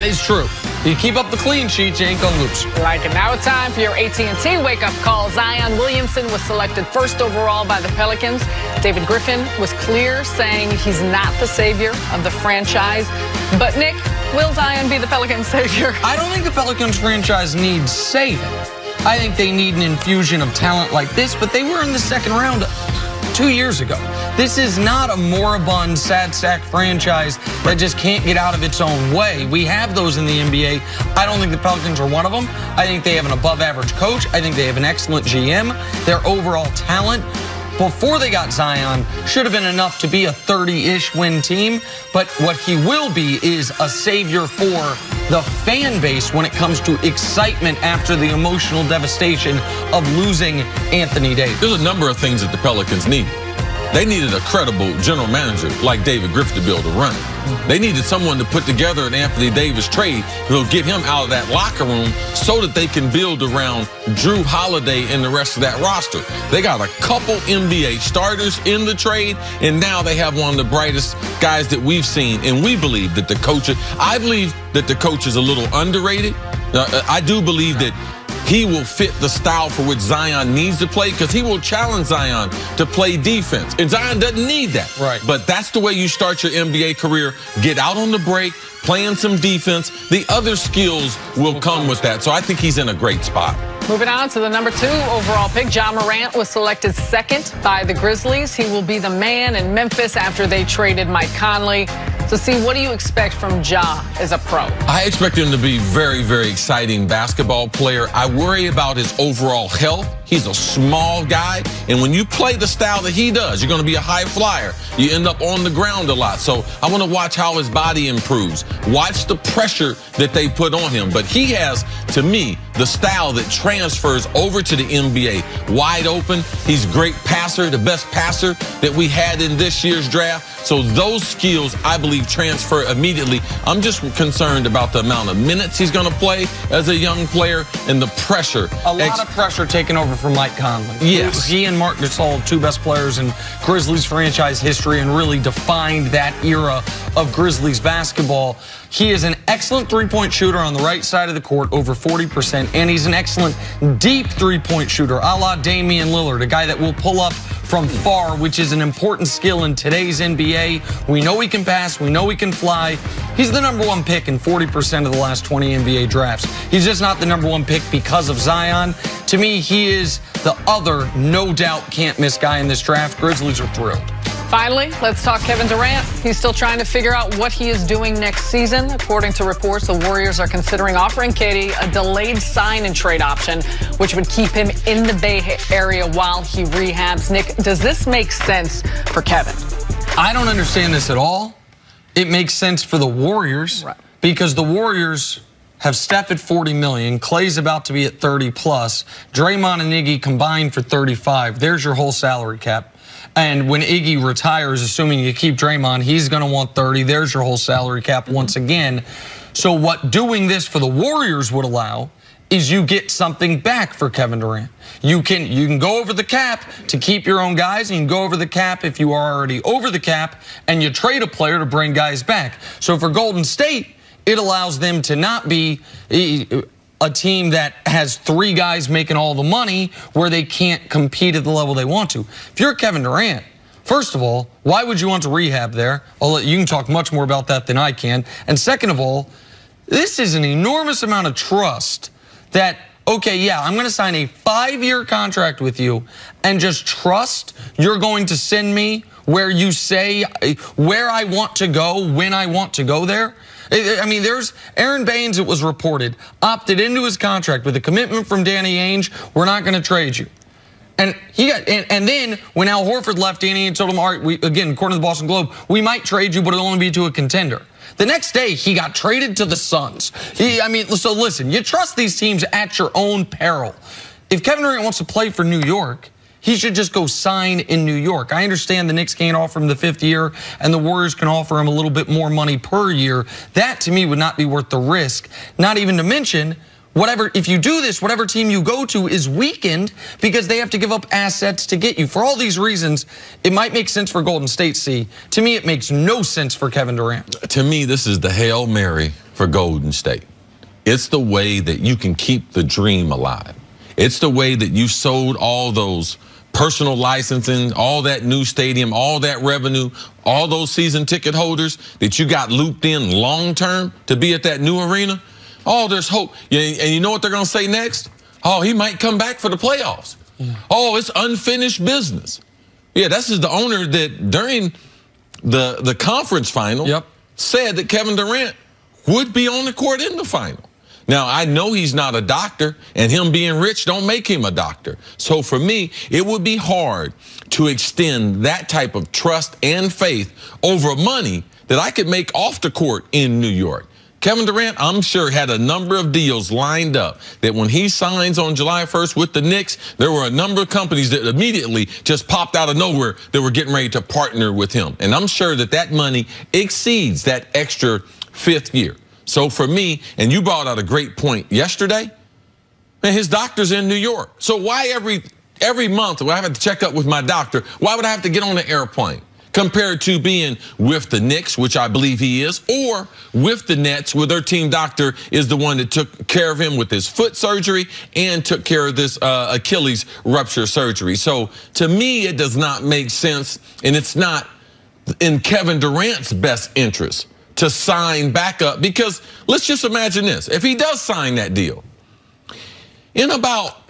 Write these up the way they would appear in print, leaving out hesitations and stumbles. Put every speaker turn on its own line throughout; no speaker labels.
It's true. You keep up the clean sheets, you ain't gonna lose.
Like it. Now it's time for your AT&T wake-up call. Zion Williamson was selected first overall by the Pelicans. David Griffin was clear, saying he's not the savior of the franchise. But Nick, will Zion be the Pelicans' savior?
I don't think the Pelicans franchise needs saving. I think they need an infusion of talent like this, but they were in the second round 2 years ago. This is not a moribund, sad sack franchise that just can't get out of its own way. We have those in the NBA. I don't think the Pelicans are one of them. I think they have an above-average coach. I think they have an excellent GM. Their overall talent before they got Zion should have been enough to be a 30-ish win team. But what he will be is a savior for the fan base when it comes to excitement after the emotional devastation of losing Anthony Davis.
There's a number of things that the Pelicans need. They needed a credible general manager like David Griffin to be able to run it. They needed someone to put together an Anthony Davis trade that'll get him out of that locker room so that they can build around Drew Holiday and the rest of that roster. They got a couple NBA starters in the trade, and now they have one of the brightest guys that we've seen. And we believe that I believe that the coach is a little underrated. I do believe that he will fit the style for which Zion needs to play, because he will challenge Zion to play defense. And Zion doesn't need that.
Right.
But that's the way you start your NBA career. Get out on the break, playing some defense. The other skills will come with that. So I think he's in a great spot.
Moving on to the number 2 overall pick, Ja Morant was selected second by the Grizzlies. He will be the man in Memphis after they traded Mike Conley. So, see, what do you expect from Ja as a pro?
I expect him to be very, very exciting basketball player. I worry about his overall health. He's a small guy, and when you play the style that he does, you're going to be a high flyer. You end up on the ground a lot. So I want to watch how his body improves. Watch the pressure that they put on him. But he has, to me, the style that transfers over to the NBA. Wide open. He's a great passer, the best passer that we had in this year's draft. So those skills, I believe, transfer immediately. I'm just concerned about the amount of minutes he's going to play as a young player and the pressure.
A lot of pressure taken over from Mike Conley.
Yes.
He and Marc Gasol, 2 best players in Grizzlies franchise history, and really defined that era of Grizzlies basketball. He is an excellent three-point shooter on the right side of the court, over 40%, and he's an excellent deep three-point shooter, a la Damian Lillard, a guy that will pull up from far, which is an important skill in today's NBA. We know he can pass. We know he can fly. He's the number 1 pick in 40% of the last 20 NBA drafts. He's just not the number 1 pick because of Zion. To me, he is the other, no doubt, can't-miss guy in this draft. Grizzlies are thrilled.
Finally, let's talk Kevin Durant. He's still trying to figure out what he is doing next season. According to reports, the Warriors are considering offering KD a delayed sign-and-trade option, which would keep him in the Bay Area while he rehabs. Nick, does this make sense for Kevin?
I don't understand this at all. It makes sense for the Warriors, right, because the Warriors have Steph at $40 million. Clay's about to be at 30 plus. Draymond and Iggy combined for 35. There's your whole salary cap. And when Iggy retires, assuming you keep Draymond, he's going to want 30. There's your whole salary cap once again. So what doing this for the Warriors would allow is you get something back for Kevin Durant. You can go over the cap to keep your own guys, and you can go over the cap if you are already over the cap, and you trade a player to bring guys back. So for Golden State, it allows them to not be a team that has 3 guys making all the money where they can't compete at the level they want to. If you're Kevin Durant, first of all, why would you want to rehab there? You can talk much more about that than I can. And second of all, this is an enormous amount of trust that, okay, yeah, I'm going to sign a 5-year contract with you and just trust you're going to send me where you say where I want to go, when I want to go there. I mean, there's Aaron Baines, it was reported, opted into his contract with a commitment from Danny Ainge, we're not going to trade you. And and then when Al Horford left, Danny Ainge told him, all right, again, according to the Boston Globe, we might trade you, but it'll only be to a contender. The next day, he got traded to the Suns. So listen, you trust these teams at your own peril. If Kevin Durant wants to play for New York, he should just go sign in New York. I understand the Knicks can't offer him the 5th year, and the Warriors can offer him a little bit more money per year. That, to me, would not be worth the risk. Not even to mention, if you do this, whatever team you go to is weakened because they have to give up assets to get you. For all these reasons, it might make sense for Golden State, To me, it makes no sense for Kevin Durant.
To me, this is the Hail Mary for Golden State. It's the way that you can keep the dream alive. It's the way that you sold all those personal licensing, all that new stadium, all that revenue, all those season ticket holders that you got looped in long term to be at that new arena. Oh, there's hope. And you know what they're going to say next? Oh, he might come back for the playoffs. Yeah. Oh, it's unfinished business. Yeah, this is the owner that during the conference final said that Kevin Durant would be on the court in the final. Now, I know he's not a doctor, and him being rich don't make him a doctor. So for me, it would be hard to extend that type of trust and faith over money that I could make off the court in New York. Kevin Durant, I'm sure, had a number of deals lined up that when he signs on July 1st with the Knicks, there were a number of companies that immediately just popped out of nowhere that were getting ready to partner with him. And I'm sure that that money exceeds that extra fifth year. So for me, and you brought out a great point yesterday, man, his doctor's in New York. So why every month when I have to check up with my doctor, why would I have to get on an airplane? Compared to being with the Knicks, which I believe he is, or with the Nets, where their team doctor is the one that took care of him with his foot surgery and took care of this Achilles rupture surgery. So to me, it does not make sense, and it's not in Kevin Durant's best interest to sign back up, because let's just imagine this. If he does sign that deal, in about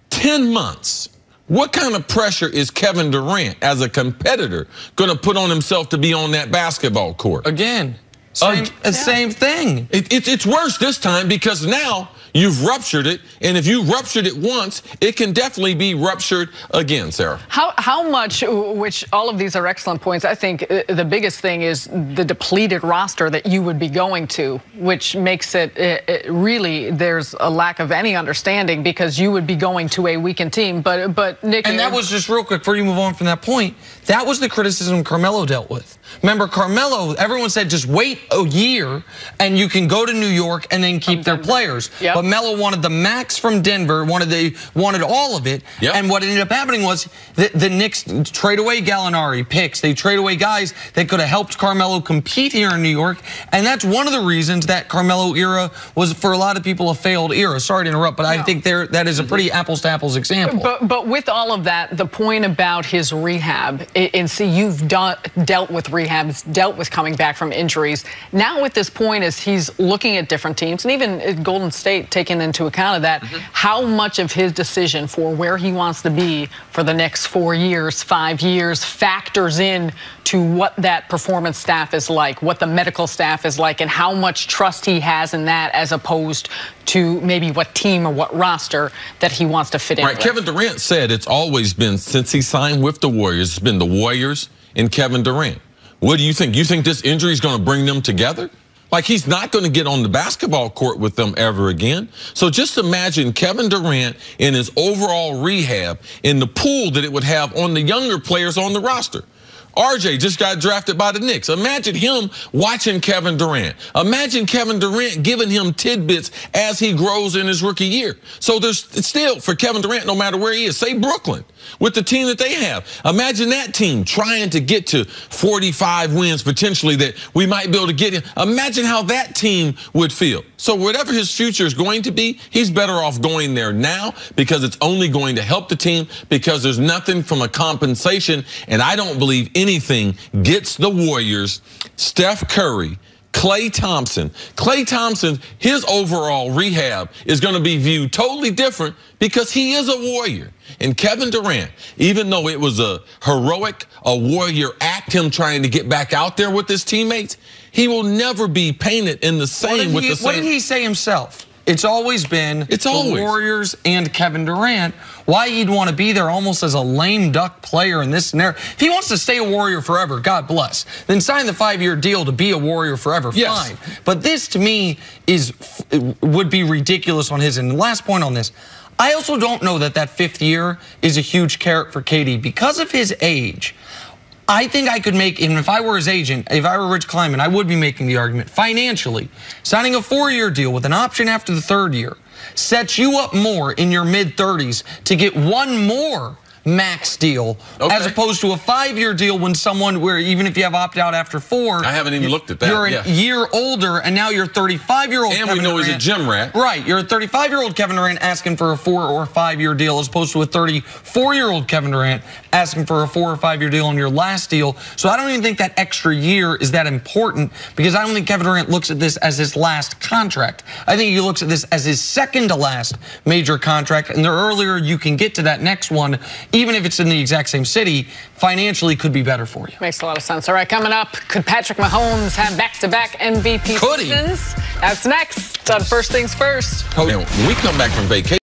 10 months, what kind of pressure is Kevin Durant as a competitor going to put on himself to be on that basketball court?
Again, same thing.
It's worse this time because now you've ruptured it, and if you ruptured it once, it can definitely be ruptured again, Sarah.
How much, which all of these are excellent points, I think the biggest thing is the depleted roster that you would be going to, which makes it really, there's a lack of any understanding because you would be going to a weakened team. But Nick.
And that was just real quick before you move on from that point. That was the criticism Carmelo dealt with. Remember, Carmelo, everyone said just wait a year and you can go to New York and then keep their players.
Yep.
But Melo wanted the max from Denver, wanted all of it. Yep. And what ended up happening was the Knicks trade away Gallinari picks. They trade away guys that could have helped Carmelo compete here in New York. And that's one of the reasons that Carmelo era was, for a lot of people, a failed era. Sorry to interrupt, but I think that is a pretty apples to apples example.
But with all of that, the point about his rehab, and see, you've dealt with rehab, dealt with coming back from injuries. Now at this point, as he's looking at different teams, and even Golden State taking into account of that, how much of his decision for where he wants to be for the next 4 years, 5 years, factors in to what that performance staff is like, what the medical staff is like, and how much trust he has in that as opposed to maybe what team or what roster that he wants to fit in with.
Kevin Durant said it's always been, since he signed with the Warriors, it's been the Warriors and Kevin Durant. What do you think? You think this injury is going to bring them together? Like, he's not going to get on the basketball court with them ever again. So just imagine Kevin Durant in his overall rehab in the pool that it would have on the younger players on the roster. RJ just got drafted by the Knicks. Imagine him watching Kevin Durant. Imagine Kevin Durant giving him tidbits as he grows in his rookie year. So there's still, for Kevin Durant, no matter where he is, say Brooklyn, with the team that they have. Imagine that team trying to get to 45 wins potentially that we might be able to get in. Imagine how that team would feel. So whatever his future is going to be, he's better off going there now because it's only going to help the team, because there's nothing from a compensation, and I don't believe anything gets the Warriors, Steph Curry, Klay Thompson. Klay Thompson, his overall rehab is going to be viewed totally different because he is a Warrior. And Kevin Durant, even though it was a heroic, a Warrior act, him trying to get back out there with his teammates, he will never be painted in the same with the same.
What did he say himself? It's always been the Warriors and Kevin Durant. Why he'd want to be there almost as a lame duck player in this scenario. If he wants to stay a Warrior forever, God bless. Then sign the 5-year deal to be a Warrior forever, fine. But this, to me, would be ridiculous on his end. And last point on this, I also don't know that 5th year is a huge carrot for KD. Because of his age, I think I could make, even if I were his agent, if I were Rich Kleiman, I would be making the argument financially. Signing a 4-year deal with an option after the 3rd year sets you up more in your mid-30s to get one more max deal, as opposed to a 5-year deal when someone where even if you have opt-out after 4.
I haven't even looked at that.
You're a year older, and now you're 35-year-old
And
Kevin
we know
Durant.
he's a gym rat.
Right. You're a 35-year-old Kevin Durant asking for a 4 or 5-year deal as opposed to a 34-year-old Kevin Durant asking for a 4 or 5-year deal on your last deal. So I don't even think that extra year is that important because I don't think Kevin Durant looks at this as his last contract. I think he looks at this as his second to last major contract, and the earlier you can get to that next one, even if it's in the exact same city, financially could be better for you.
Makes a lot of sense. All right, coming up, could Patrick Mahomes have back-to-back MVP seasons? That's next on First Things First.
When we come back from vacation,